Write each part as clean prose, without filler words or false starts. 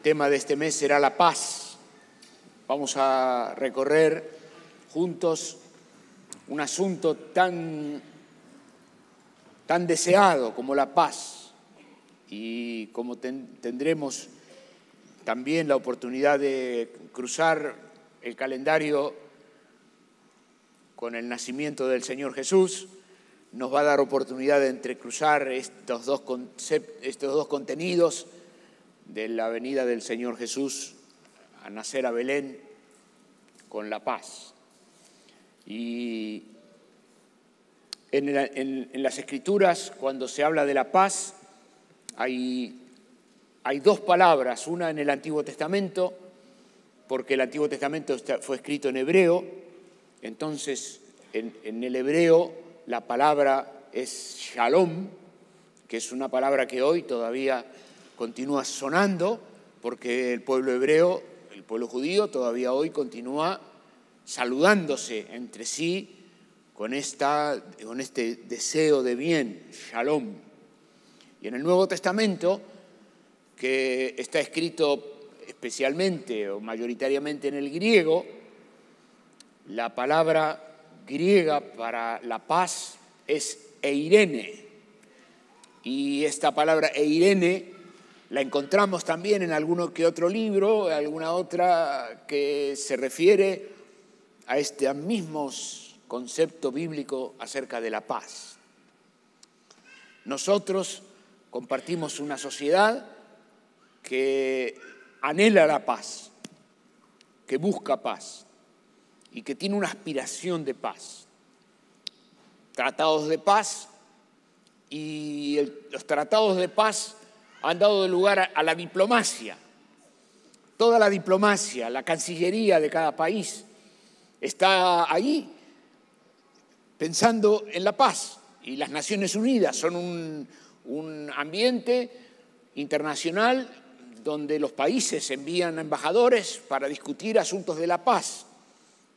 tema de este mes será la paz. Vamos a recorrer juntos un asunto tan deseado como la paz, y como tendremos también la oportunidad de cruzar el calendario con el nacimiento del Señor Jesús, nos va a dar oportunidad de entrecruzar estos dos contenidos de la venida del Señor Jesús a nacer a Belén con la paz. Y en las Escrituras, cuando se habla de la paz, hay dos palabras, una en el Antiguo Testamento, porque el Antiguo Testamento fue escrito en hebreo, entonces en el hebreo la palabra es shalom, que es una palabra que hoy todavía continúa sonando, porque el pueblo hebreo, el pueblo judío, todavía hoy continúa saludándose entre sí con este deseo de bien, shalom. Y en el Nuevo Testamento, que está escrito especialmente o mayoritariamente en el griego, la palabra griega para la paz es eirene. Y esta palabra eirene la encontramos también en alguno que otro libro, alguna otra que se refiere a este mismo concepto bíblico acerca de la paz. Nosotros compartimos una sociedad que anhela la paz, que busca paz y que tiene una aspiración de paz. Tratados de paz, y los tratados de paz han dado lugar a la diplomacia. Toda la diplomacia, la cancillería de cada país está ahí pensando en la paz. Y las Naciones Unidas son un ambiente internacional donde los países envían embajadores para discutir asuntos de la paz.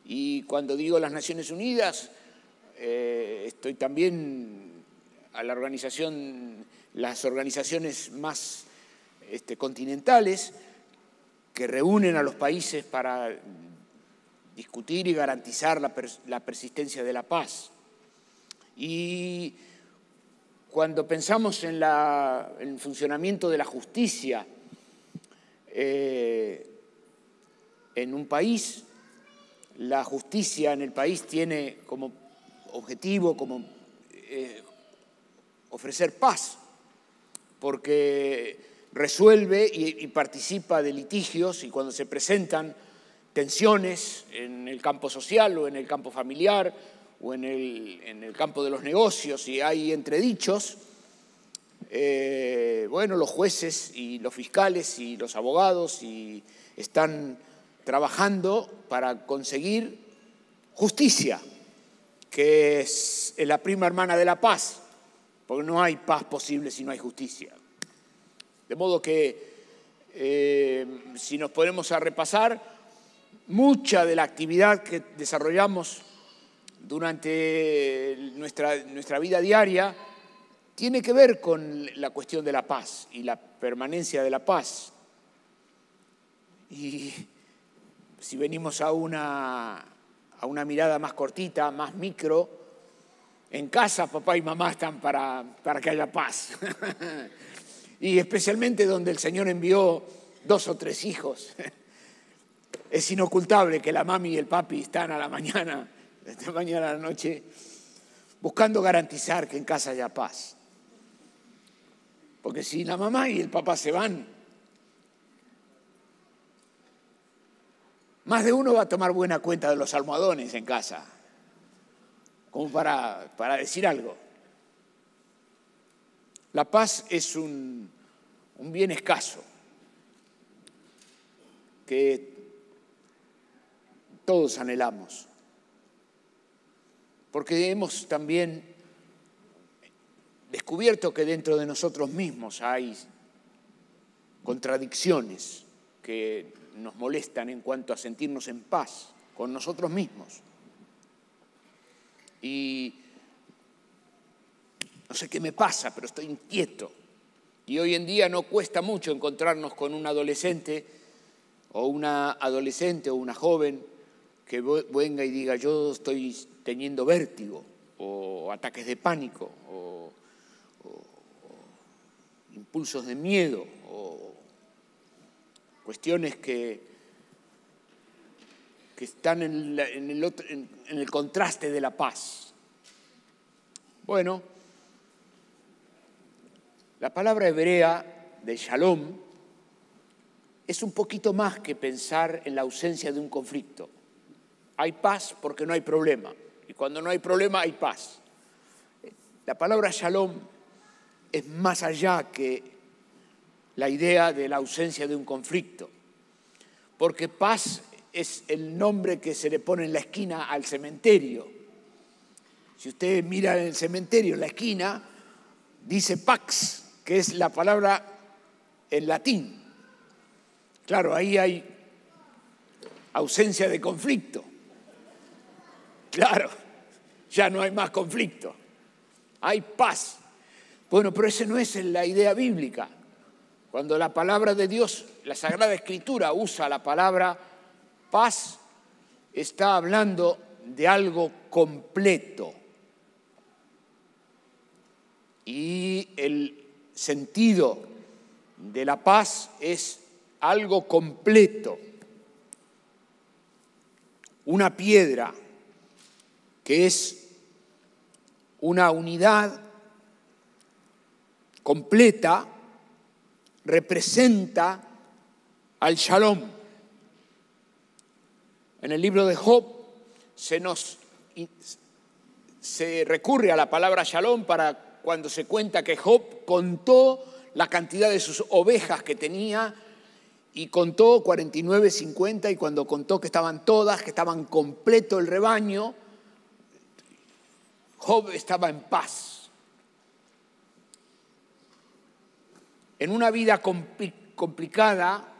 Y cuando digo las Naciones Unidas, estoy también a las organizaciones más continentales que reúnen a los países para discutir y garantizar la persistencia de la paz. Y cuando pensamos en el funcionamiento de la justicia en un país, la justicia en el país tiene como objetivo, ofrecer paz, porque resuelve y participa de litigios, y cuando se presentan tensiones en el campo social o en el campo familiar o en el campo de los negocios, y hay entredichos, los jueces y los fiscales y los abogados están trabajando para conseguir justicia, que es la prima hermana de la paz, porque no hay paz posible si no hay justicia. De modo que, si nos ponemos a repasar, mucha de la actividad que desarrollamos durante nuestra vida diaria tiene que ver con la cuestión de la paz y la permanencia de la paz. Y si venimos a una mirada más cortita, más micro, en casa papá y mamá están para que haya paz. Y especialmente donde el Señor envió 2 o 3 hijos. Es inocultable que la mami y el papi están a la mañana, de mañana a la noche, buscando garantizar que en casa haya paz. Porque si la mamá y el papá se van, más de uno va a tomar buena cuenta de los almohadones en casa, como para decir algo. La paz es un bien escaso que todos anhelamos, porque hemos también descubierto que dentro de nosotros mismos hay contradicciones que nos molestan en cuanto a sentirnos en paz con nosotros mismos. Y no sé qué me pasa, pero estoy inquieto. Y hoy en día no cuesta mucho encontrarnos con un adolescente o una joven que venga y diga: yo estoy teniendo vértigo, o ataques de pánico, o impulsos de miedo, o cuestiones que están en el contraste de la paz. Bueno, la palabra hebrea de shalom es un poquito más que pensar en la ausencia de un conflicto. Hay paz porque no hay problema, y cuando no hay problema hay paz. La palabra shalom es más allá que la idea de la ausencia de un conflicto, porque paz es el nombre que se le pone en la esquina al cementerio. Si usted mira en el cementerio, en la esquina, dice pax, que es la palabra en latín. Claro, ahí hay ausencia de conflicto. Claro, ya no hay más conflicto. Hay paz. Bueno, pero esa no es la idea bíblica. Cuando la palabra de Dios, la Sagrada Escritura, usa la palabra paz, está hablando de algo completo. Y el sentido de la paz es algo completo. Una piedra que es una unidad completa representa al Shalom. En el libro de Job se recurre a la palabra Shalom para cuando se cuenta que Job contó la cantidad de sus ovejas que tenía, y contó 49, 50, y cuando contó que estaban todas, que estaban completo el rebaño, Job estaba en paz. En una vida complicada,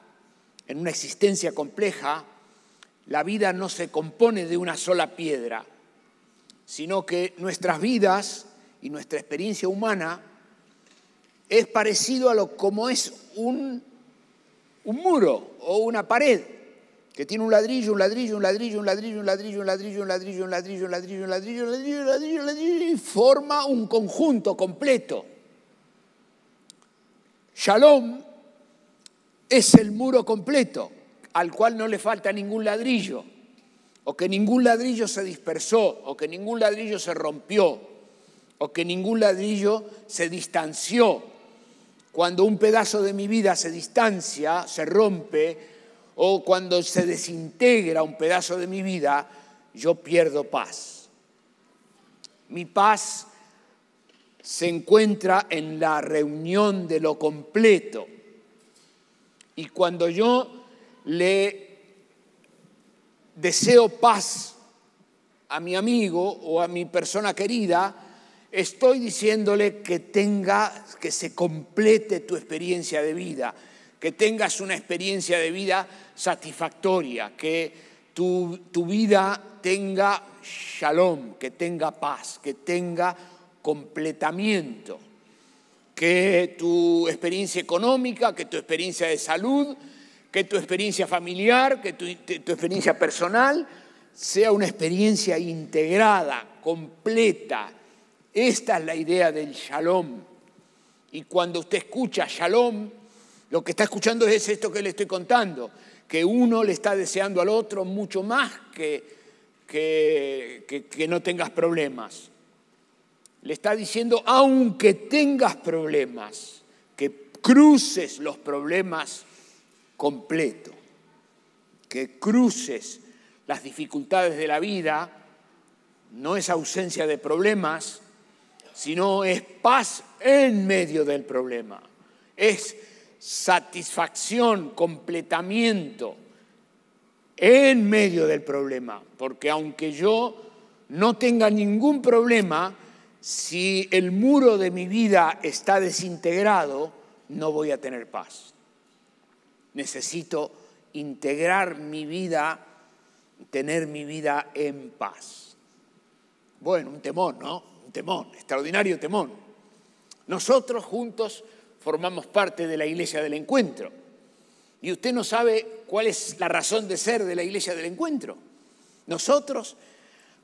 en una existencia compleja, la vida no se compone de una sola piedra, sino que nuestras vidas y nuestra experiencia humana es parecido a como es un muro o una pared que tiene un ladrillo, un ladrillo, un ladrillo, un ladrillo, un ladrillo, un ladrillo, un ladrillo, un ladrillo, un ladrillo, un ladrillo, un ladrillo, un ladrillo, un ladrillo, y forma un conjunto completo. Shalom es el muro completo al cual no le falta ningún ladrillo, o que ningún ladrillo se dispersó, o que ningún ladrillo se rompió, o que ningún ladrillo se distanció. Cuando un pedazo de mi vida se distancia, se rompe, o cuando se desintegra un pedazo de mi vida, yo pierdo paz. Mi paz se encuentra en la reunión de lo completo. Y cuando yo le deseo paz a mi amigo o a mi persona querida, estoy diciéndole que se complete tu experiencia de vida, que tengas una experiencia de vida satisfactoria, que tu vida tenga shalom, que tenga paz, que tenga completamiento, que tu experiencia económica, que tu experiencia de salud, que tu experiencia familiar, que tu experiencia personal sea una experiencia integrada, completa. Esta es la idea del shalom. Y cuando usted escucha shalom, lo que está escuchando es esto que le estoy contando, que uno le está deseando al otro mucho más que no tengas problemas. Le está diciendo, aunque tengas problemas, que cruces los problemas completo, que cruces las dificultades de la vida. No es ausencia de problemas, sino es paz en medio del problema. Es satisfacción, completamiento en medio del problema. Porque aunque yo no tenga ningún problema, si el muro de mi vida está desintegrado, no voy a tener paz. Necesito integrar mi vida, tener mi vida en paz. Bueno, un temón, ¿no? Un temón, extraordinario temón. Nosotros juntos formamos parte de la Iglesia del Encuentro. Y usted no sabe cuál es la razón de ser de la Iglesia del Encuentro. Nosotros,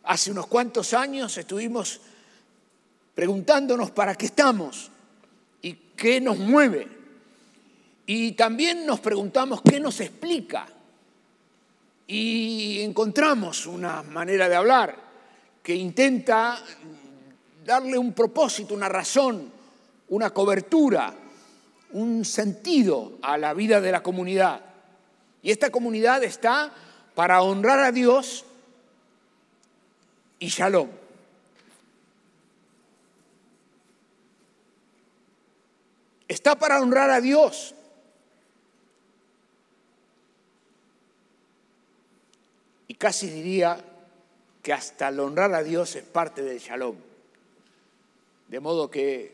hace unos cuantos años, estuvimos preguntándonos para qué estamos y qué nos mueve. Y también nos preguntamos qué nos explica. Y encontramos una manera de hablar que intenta darle un propósito, una razón, una cobertura, un sentido a la vida de la comunidad. Y esta comunidad está para honrar a Dios y Shalom. Está para honrar a Dios. Y casi diría que hasta el honrar a Dios es parte del Shalom. De modo que,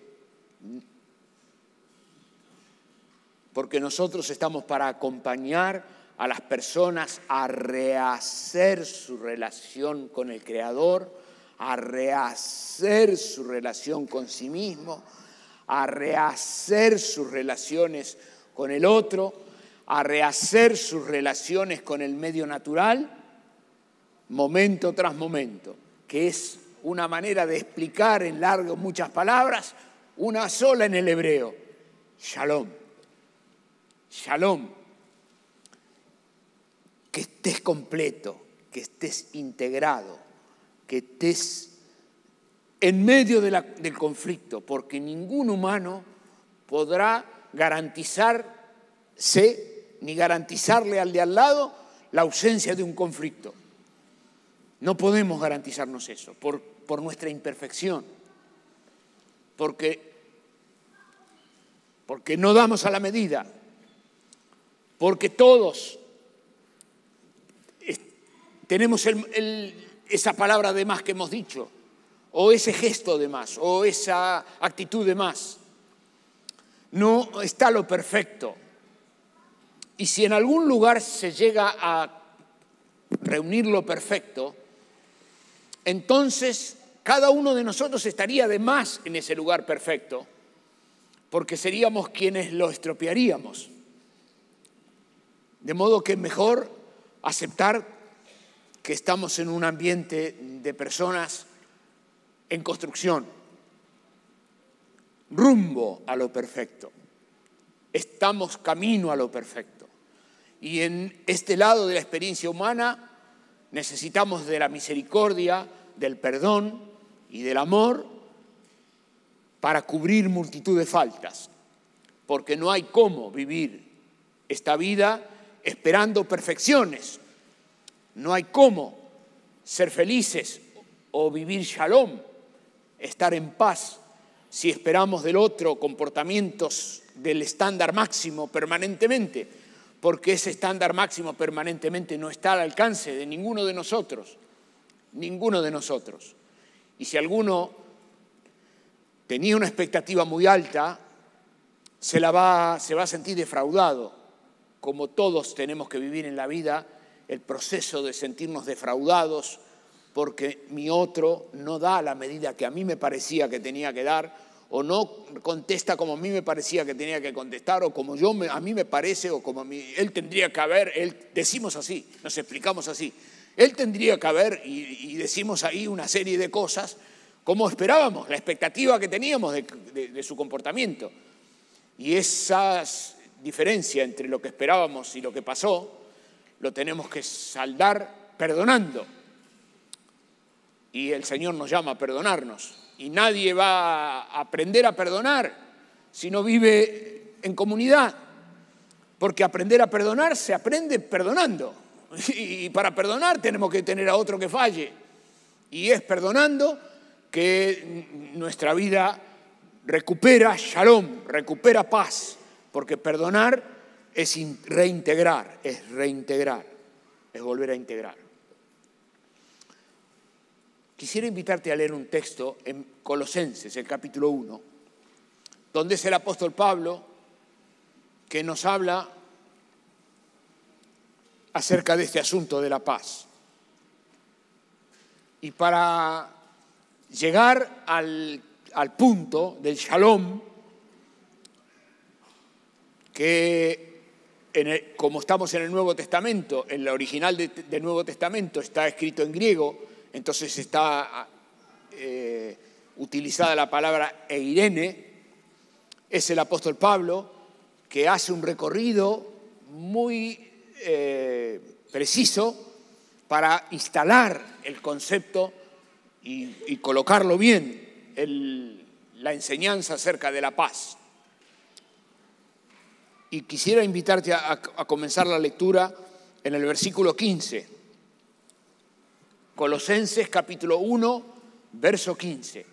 porque nosotros estamos para acompañar a las personas a rehacer su relación con el Creador, a rehacer su relación con sí mismo, a rehacer sus relaciones con el otro, a rehacer sus relaciones con el medio natural, momento tras momento, que es una manera de explicar en largo muchas palabras, una sola en el hebreo: Shalom. Shalom. Que estés completo, que estés integrado, que estés en medio del conflicto, porque ningún humano podrá garantizarse ni garantizarle al de al lado la ausencia de un conflicto. No podemos garantizarnos eso por nuestra imperfección, porque no damos a la medida, porque todos tenemos esa palabra de más que hemos dicho, o ese gesto de más, o esa actitud de más. No está lo perfecto. Y si en algún lugar se llega a reunir lo perfecto, entonces cada uno de nosotros estaría de más en ese lugar perfecto, porque seríamos quienes lo estropearíamos. De modo que es mejor aceptar que estamos en un ambiente de personas en construcción, rumbo a lo perfecto. Estamos camino a lo perfecto. Y en este lado de la experiencia humana necesitamos de la misericordia, del perdón y del amor para cubrir multitud de faltas, porque no hay cómo vivir esta vida esperando perfecciones. No hay cómo ser felices o vivir shalom, estar en paz, si esperamos del otro comportamientos del estándar máximo permanentemente, porque ese estándar máximo permanentemente no está al alcance de ninguno de nosotros. Ninguno de nosotros. Y si alguno tenía una expectativa muy alta, se va a sentir defraudado, como todos tenemos que vivir en la vida el proceso de sentirnos defraudados porque mi otro no da la medida que a mí me parecía que tenía que dar, o no contesta como a mí me parecía que tenía que contestar, o como a mí me parece, o como él tendría que haber, decimos así, nos explicamos así. Él tendría que haber, y decimos ahí una serie de cosas, como esperábamos, la expectativa que teníamos de su comportamiento. Y esa diferencia entre lo que esperábamos y lo que pasó, lo tenemos que saldar perdonando. Y el Señor nos llama a perdonarnos. Y nadie va a aprender a perdonar si no vive en comunidad. Porque aprender a perdonar se aprende perdonando. Y para perdonar tenemos que tener a otro que falle. Y es perdonando que nuestra vida recupera shalom, recupera paz. Porque perdonar es reintegrar, es volver a integrar. Quisiera invitarte a leer un texto en Colosenses, el capítulo 1, donde es el apóstol Pablo que nos habla acerca de este asunto de la paz. Y para llegar al punto del shalom, que como estamos en el Nuevo Testamento, en la original del Nuevo Testamento está escrito en griego, entonces está utilizada la palabra eirene. Es el apóstol Pablo que hace un recorrido muy preciso para instalar el concepto y colocarlo bien, la enseñanza acerca de la paz. Y quisiera invitarte a comenzar la lectura en el versículo 15. Colosenses capítulo 1, verso 15.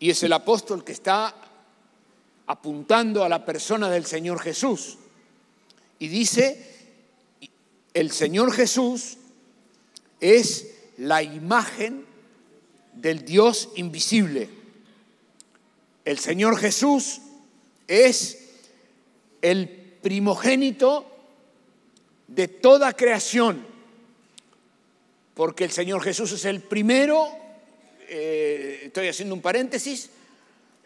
Y es el apóstol que está apuntando a la persona del Señor Jesús. Y dice, el Señor Jesús es la imagen del Dios invisible. El Señor Jesús es el primogénito de toda creación, porque el Señor Jesús es el primero, estoy haciendo un paréntesis,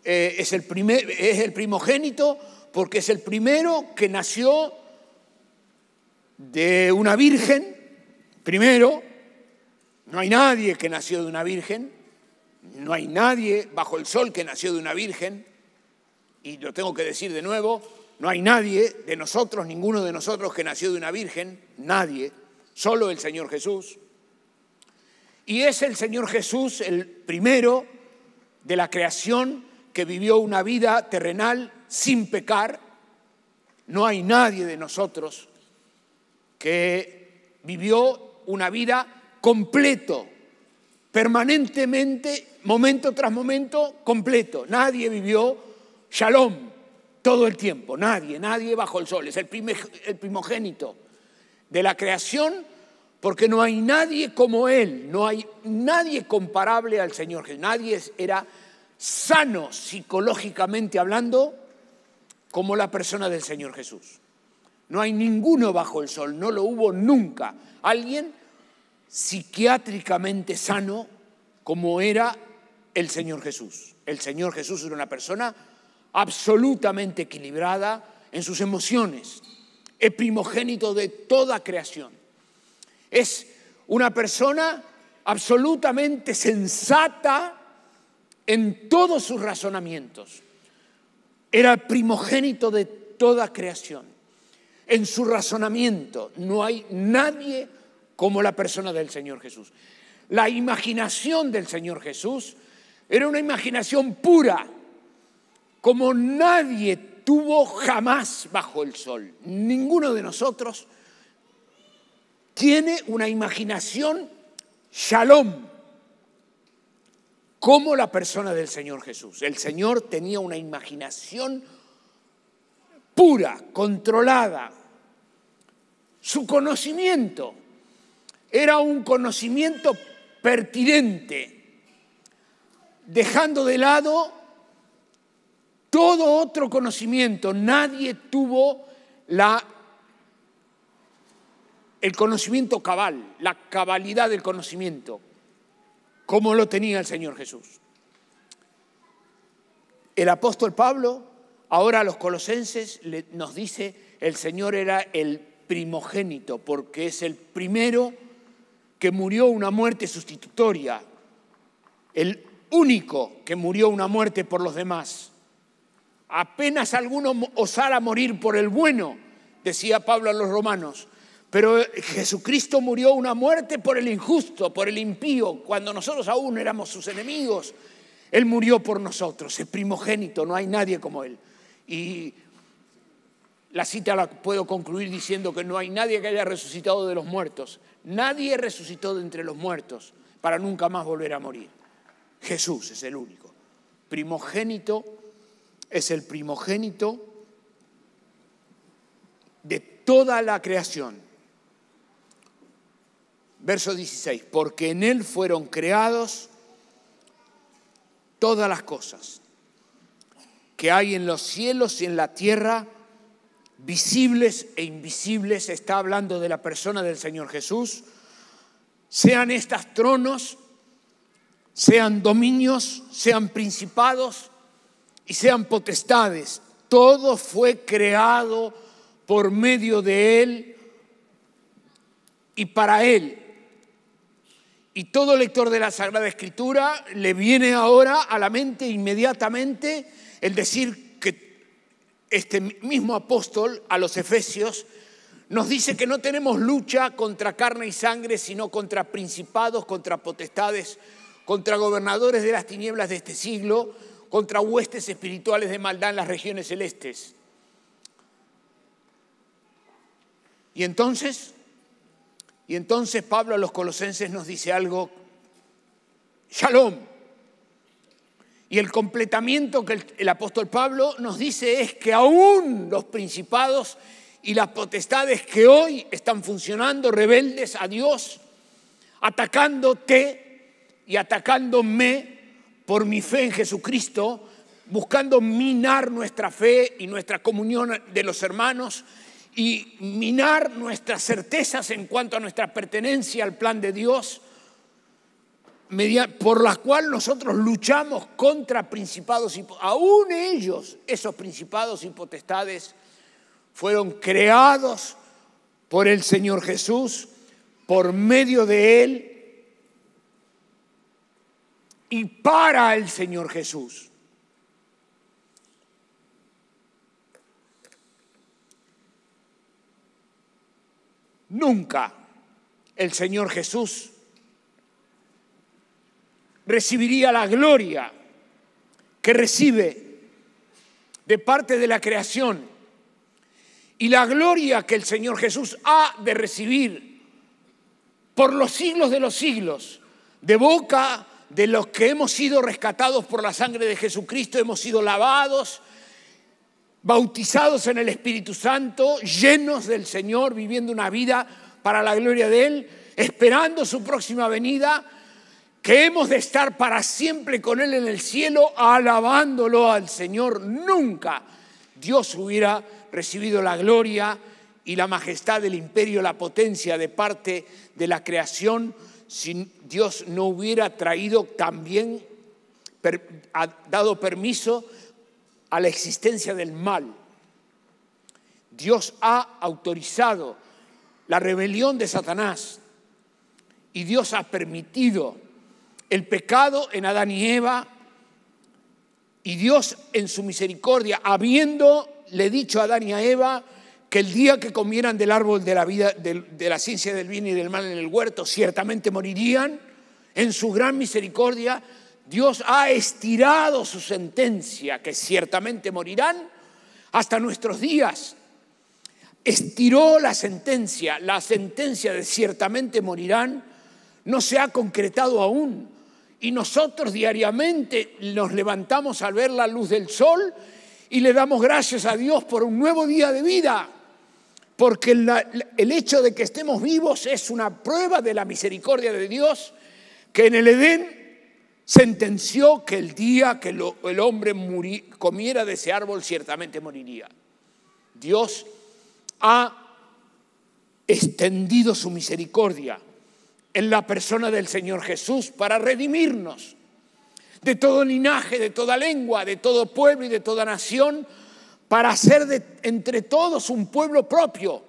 es el primogénito porque es el primero que nació de una virgen, primero. No hay nadie que nació de una virgen, no hay nadie bajo el sol que nació de una virgen, y lo tengo que decir de nuevo, no hay nadie de nosotros, ninguno de nosotros que nació de una virgen, nadie, solo el Señor Jesús. Y es el Señor Jesús el primero de la creación que vivió una vida terrenal sin pecar. No hay nadie de nosotros que vivió una vida completo, permanentemente, momento tras momento, completo. Nadie vivió shalom todo el tiempo, nadie bajo el sol. Es el primogénito de la creación, porque no hay nadie como Él, no hay nadie comparable al Señor Jesús. Nadie era sano psicológicamente hablando como la persona del Señor Jesús. No hay ninguno bajo el sol, no lo hubo nunca. Alguien psiquiátricamente sano como era el Señor Jesús. El Señor Jesús era una persona absolutamente equilibrada en sus emociones, es primogénito de toda creación. Es una persona absolutamente sensata en todos sus razonamientos. Era el primogénito de toda creación. En su razonamiento no hay nadie como la persona del Señor Jesús. La imaginación del Señor Jesús era una imaginación pura, como nadie tuvo jamás bajo el sol. Ninguno de nosotros tiene una imaginación shalom como la persona del Señor Jesús. El Señor tenía una imaginación pura, controlada. Su conocimiento era un conocimiento pertinente, dejando de lado todo otro conocimiento. Nadie tuvo el conocimiento cabal, la cabalidad del conocimiento, como lo tenía el Señor Jesús. El apóstol Pablo, ahora a los colosenses, nos dice, el Señor era el primogénito, porque es el primero que murió una muerte sustitutoria, el único que murió una muerte por los demás. Apenas alguno osara morir por el bueno, decía Pablo a los romanos, pero Jesucristo murió una muerte por el injusto, por el impío, cuando nosotros aún éramos sus enemigos. Él murió por nosotros, es primogénito, no hay nadie como Él. Y la cita la puedo concluir diciendo que no hay nadie que haya resucitado de los muertos. Nadie resucitó de entre los muertos para nunca más volver a morir. Jesús es el único. Primogénito, es el primogénito de toda la creación. Verso 16, porque en Él fueron creados todas las cosas que hay en los cielos y en la tierra, visibles e invisibles. Está hablando de la persona del Señor Jesús. Sean estas tronos, sean dominios, sean principados y sean potestades. todo fue creado por medio de Él y para Él. Y todo lector de la Sagrada Escritura le viene ahora a la mente inmediatamente el decir que este mismo apóstol a los Efesios nos dice que no tenemos lucha contra carne y sangre, sino contra principados, contra potestades, contra gobernadores de las tinieblas de este siglo, contra huestes espirituales de maldad en las regiones celestes. Y entonces Pablo a los colosenses nos dice algo, Shalom. Y el completamiento que el apóstol Pablo nos dice es que aún los principados y las potestades que hoy están funcionando rebeldes a Dios, atacándote y atacándome por mi fe en Jesucristo, buscando minar nuestra fe y nuestra comunión de los hermanos y minar nuestras certezas en cuanto a nuestra pertenencia al plan de Dios, por la cual nosotros luchamos contra principados y aún ellos, esos principados y potestades, fueron creados por el Señor Jesús, por medio de Él y para el Señor Jesús. Nunca el Señor Jesús recibiría la gloria que recibe de parte de la creación y la gloria que el Señor Jesús ha de recibir por los siglos de los siglos, de boca de los que hemos sido rescatados por la sangre de Jesucristo, hemos sido lavados, bautizados en el Espíritu Santo, llenos del Señor, viviendo una vida para la gloria de Él, esperando su próxima venida, que hemos de estar para siempre con Él en el cielo, alabándolo al Señor. Nunca Dios hubiera recibido la gloria y la majestad del imperio, la potencia de parte de la creación, si Dios no hubiera traído también, dado permiso a la existencia del mal. Dios ha autorizado la rebelión de Satanás y Dios ha permitido el pecado en Adán y Eva, y Dios en su misericordia, habiéndole dicho a Adán y a Eva que el día que comieran del árbol de la vida, de la ciencia del bien y del mal en el huerto, ciertamente morirían, en su gran misericordia Dios ha estirado su sentencia, que ciertamente morirán, hasta nuestros días. Estiró la sentencia de ciertamente morirán no se ha concretado aún. Y nosotros diariamente nos levantamos al ver la luz del sol y le damos gracias a Dios por un nuevo día de vida, porque el hecho de que estemos vivos es una prueba de la misericordia de Dios, que en el Edén sentenció que el día que el hombre comiera de ese árbol ciertamente moriría. Dios ha extendido su misericordia en la persona del Señor Jesús para redimirnos de todo linaje, de toda lengua, de todo pueblo y de toda nación, para hacer entre todos un pueblo propio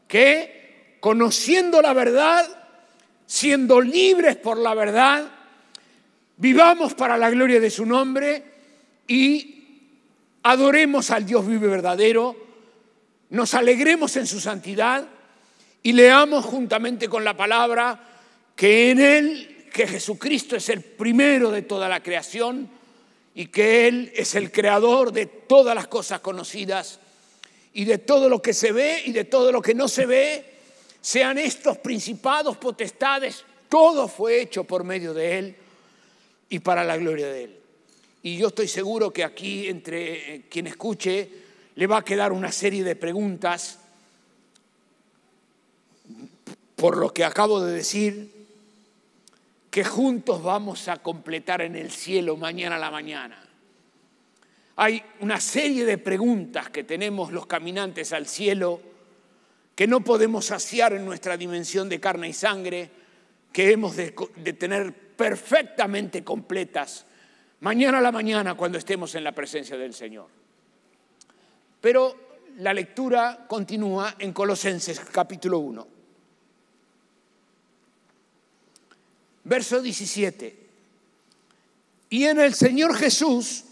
que, conociendo la verdad, siendo libres por la verdad, vivamos para la gloria de su nombre y adoremos al Dios vivo y verdadero, nos alegremos en su santidad y leamos juntamente con la palabra que en Él, que Jesucristo es el primero de toda la creación y que Él es el creador de todas las cosas conocidas y de todo lo que se ve y de todo lo que no se ve, sean estos principados, potestades, todo fue hecho por medio de Él y para la gloria de Él. Y yo estoy seguro que aquí, entre quien escuche, le va a quedar una serie de preguntas por lo que acabo de decir, que juntos vamos a completar en el cielo mañana a la mañana. Hay una serie de preguntas que tenemos los caminantes al cielo que no podemos saciar en nuestra dimensión de carne y sangre, que hemos de tener perfectamente completas mañana a la mañana cuando estemos en la presencia del Señor. pero la lectura continúa en Colosenses capítulo 1. Verso 17. Y en el Señor Jesús,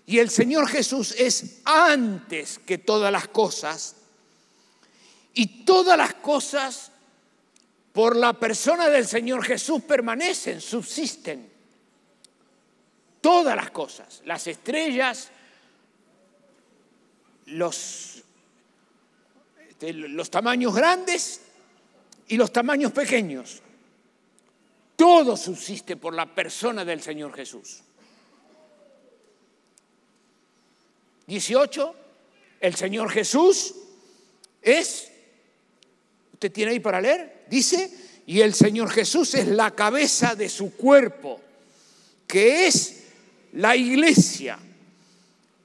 y el Señor Jesús es antes que todas las cosas, y todas las cosas por la persona del Señor Jesús permanecen, subsisten. Todas las cosas, las estrellas, los tamaños grandes y los tamaños pequeños. Todo subsiste por la persona del Señor Jesús. 18, el Señor Jesús es, ¿usted tiene ahí para leer? Dice, y el Señor Jesús es la cabeza de su cuerpo, que es la iglesia.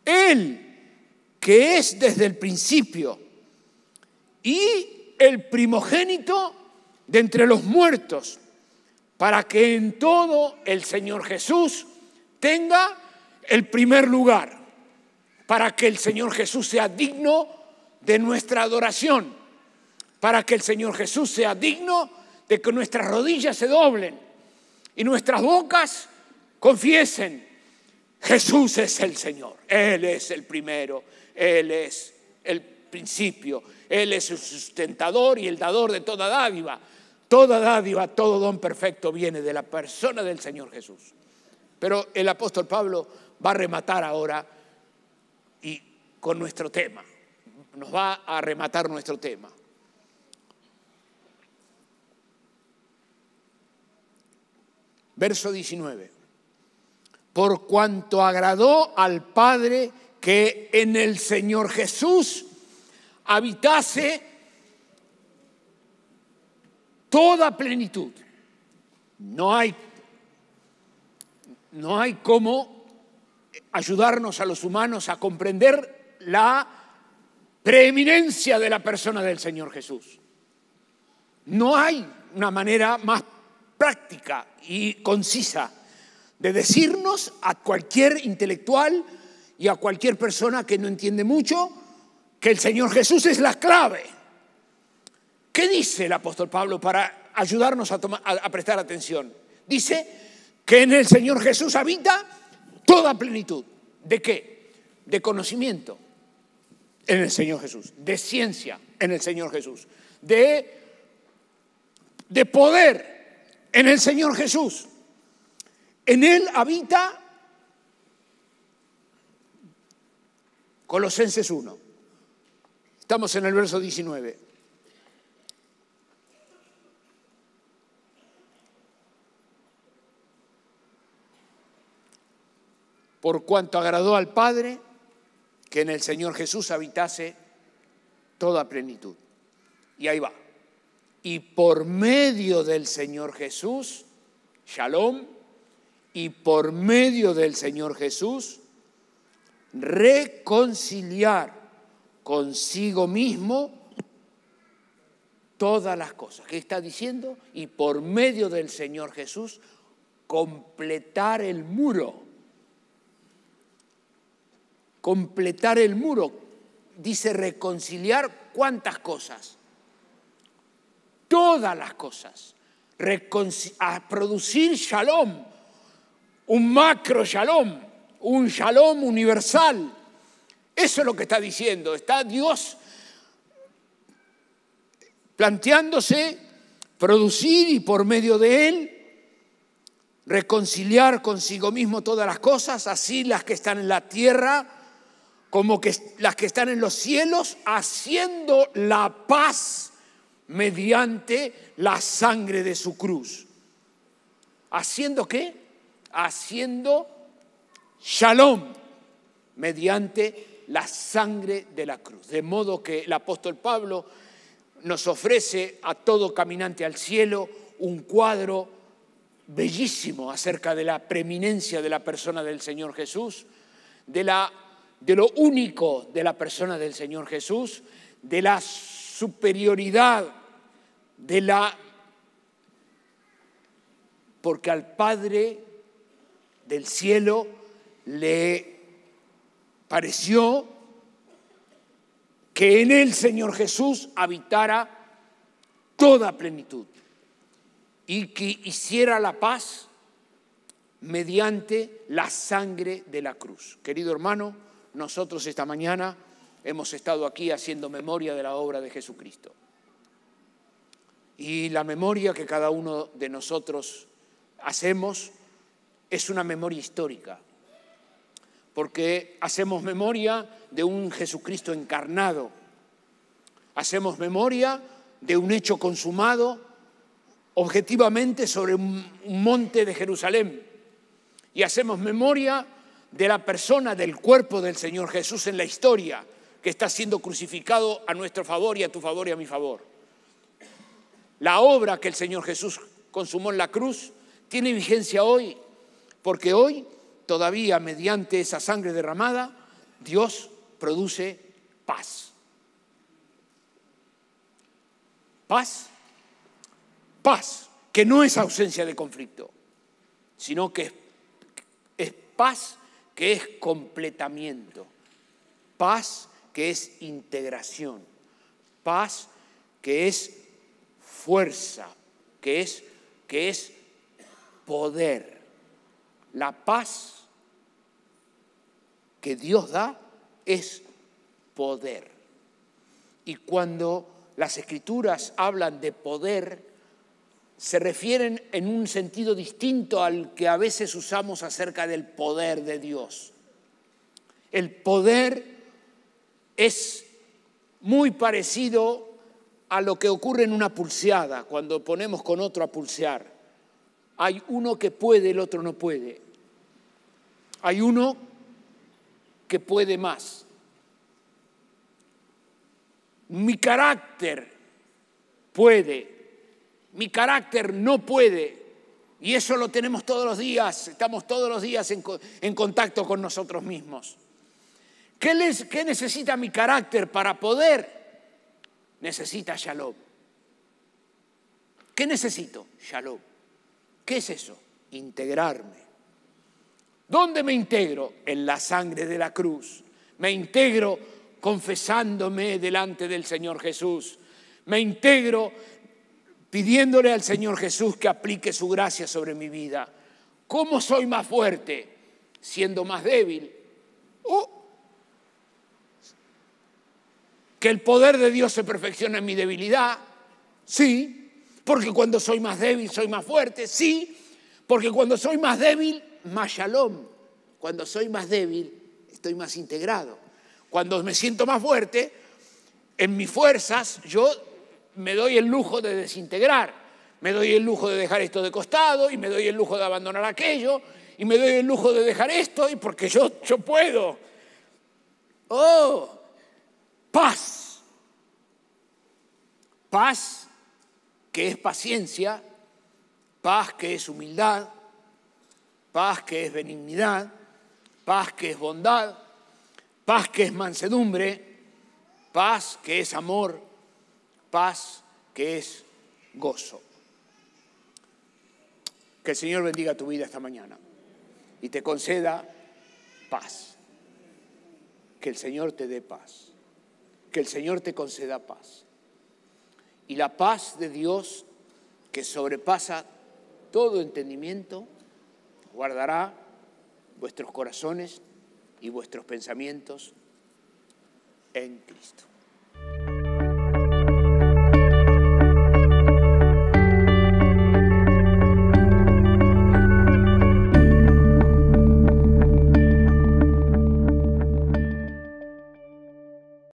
Él, que es desde el principio, y el primogénito de entre los muertos, para que en todo el Señor Jesús tenga el primer lugar, para que el Señor Jesús sea digno de nuestra adoración, para que el Señor Jesús sea digno de que nuestras rodillas se doblen y nuestras bocas confiesen, Jesús es el Señor, Él es el primero, Él es el principio, Él es el sustentador y el dador de toda dádiva. Toda dádiva, todo don perfecto viene de la persona del Señor Jesús. Pero el apóstol Pablo va a rematar ahora y con nuestro tema. Nos va a rematar nuestro tema. Verso 19. Por cuanto agradó al Padre que en el Señor Jesús habitase toda plenitud. No hay cómo ayudarnos a los humanos a comprender la preeminencia de la persona del Señor Jesús. No hay una manera más práctica y concisa de decirnos a cualquier intelectual y a cualquier persona que no entiende mucho que el Señor Jesús es la clave. ¿Qué dice el apóstol Pablo para ayudarnos a prestar atención? Dice que en el Señor Jesús habita toda plenitud. ¿De qué? De conocimiento en el Señor Jesús, de ciencia en el Señor Jesús, de poder en el Señor Jesús. En Él habita Colosenses 1. Estamos en el verso 19. Por cuanto agradó al Padre que en el Señor Jesús habitase toda plenitud. Y ahí va. Y por medio del Señor Jesús, Shalom, y por medio del Señor Jesús, reconciliar consigo mismo todas las cosas. ¿Qué está diciendo? Y por medio del Señor Jesús, completar el muro. Completar el muro, dice reconciliar ¿cuántas cosas? Todas las cosas. A producir shalom, un macro shalom, un shalom universal. Eso es lo que está diciendo. Está Dios planteándose producir y por medio de Él reconciliar consigo mismo todas las cosas, así las que están en la tierra como que las que están en los cielos, haciendo la paz mediante la sangre de su cruz. ¿Haciendo qué? Haciendo shalom mediante la sangre de la cruz. De modo que el apóstol Pablo nos ofrece a todo caminante al cielo un cuadro bellísimo acerca de la preeminencia de la persona del Señor Jesús, de lo único de la persona del Señor Jesús, de la superioridad, porque al Padre del cielo le pareció que en el Señor Jesús habitara toda plenitud y que hiciera la paz mediante la sangre de la cruz. Querido hermano, nosotros esta mañana hemos estado aquí haciendo memoria de la obra de Jesucristo. Y la memoria que cada uno de nosotros hacemos es una memoria histórica, porque hacemos memoria de un Jesucristo encarnado, hacemos memoria de un hecho consumado objetivamente sobre un monte de Jerusalén, y hacemos memoria de la persona, del cuerpo del Señor Jesús en la historia, que está siendo crucificado a nuestro favor y a tu favor y a mi favor. La obra que el Señor Jesús consumó en la cruz tiene vigencia hoy, porque hoy, todavía mediante esa sangre derramada, Dios produce paz. Paz, paz, que no es ausencia de conflicto, sino que es paz que es completamiento, paz que es integración, paz que es fuerza, que es poder. La paz que Dios da es poder. Y cuando las Escrituras hablan de poder, se refieren en un sentido distinto al que a veces usamos acerca del poder de Dios. El poder es muy parecido a lo que ocurre en una pulseada, cuando ponemos con otro a pulsear. Hay uno que puede, el otro no puede. Hay uno que puede más. Mi carácter puede, mi carácter no puede, y eso lo tenemos todos los días, estamos todos los días en contacto con nosotros mismos. ¿Qué necesita mi carácter para poder? Necesita shalom. ¿Qué necesito? Shalom. ¿Qué es eso? Integrarme. ¿Dónde me integro? En la sangre de la cruz. Me integro confesándome delante del Señor Jesús. Me integro pidiéndole al Señor Jesús que aplique su gracia sobre mi vida. ¿Cómo soy más fuerte? Siendo más débil. ¿Que el poder de Dios se perfecciona en mi debilidad? Sí. Porque cuando soy más débil soy más fuerte. Sí. Porque cuando soy más débil, más shalom. Cuando soy más débil, estoy más integrado. Cuando me siento más fuerte, en mis fuerzas, yo me doy el lujo de desintegrar. Me doy el lujo de dejar esto de costado, y me doy el lujo de abandonar aquello, y me doy el lujo de dejar esto, y porque yo puedo. ¡Oh! Paz. Paz que es paciencia, paz que es humildad, paz que es benignidad, paz que es bondad, paz que es mansedumbre, paz que es amor, paz que es gozo. Que el Señor bendiga tu vida esta mañana y te conceda paz. Que el Señor te dé paz. Que el Señor te conceda paz. Y la paz de Dios, que sobrepasa todo entendimiento, guardará vuestros corazones y vuestros pensamientos en Cristo.